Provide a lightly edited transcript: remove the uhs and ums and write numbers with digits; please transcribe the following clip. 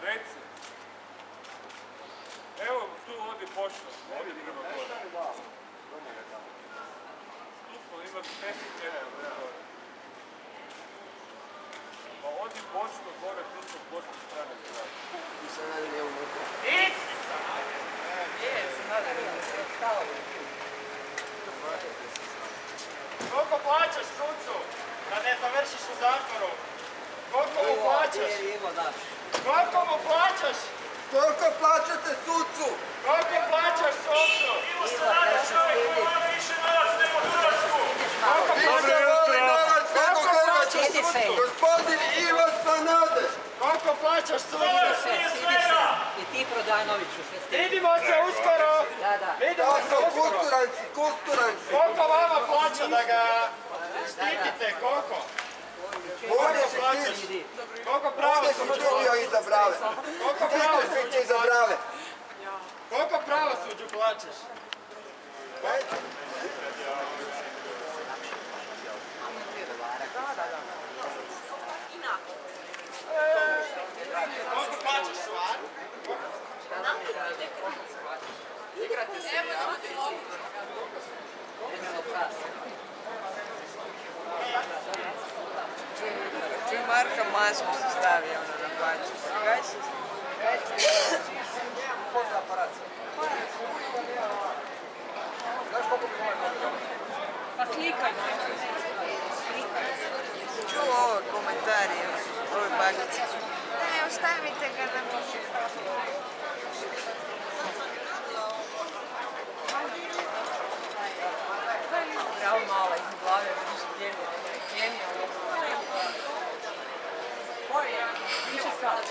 Reci. Evo, tu odi pošta. Odi prema gore. Tu smo imali 10 metara. Pa odi pošto gore, tu smo pošto strane kraju. I se nadalje unutra. Isi sam! Je, se nadalje. Stalo je. Koliko plaćaš sucu da ne završiš u zatvoru? Koliko mu plaćaš? Koliko mu plaćaš? Koliko plaćate sucu? Koliko plaćaš sucu? Ivo Sanader, čovjek koji ima više novac nego Hrvatsku! Više voli novac nego Hrvatsku! Gospodin Ivo Sanader! Koliko plaćaš sucu? I ti Prodanoviću. Vidimo se uskoro! Vidimo se uskoro! Kulturanci! Koliko vama plaća da ga štitite? Koliko? Ovdje si ti! Koliko pravo Ovdje si suđu? čuvio iza brave! Koliko Ti pravo to suđu si iza brave! Koliko pravo suđu plaćaš? Koliko plaćaš stvar? Igrate se ja. Čuj Marka masku se stavi ono na plaću. Kaj se? Fotoaparat. Znaš koliko bi moja? Pa slikaj. Čuo ovo komentari, ove bagice. Ne, ostavite ga na mišlju. Bravo mala iz glave, više genijalno. Koji je? Više sad.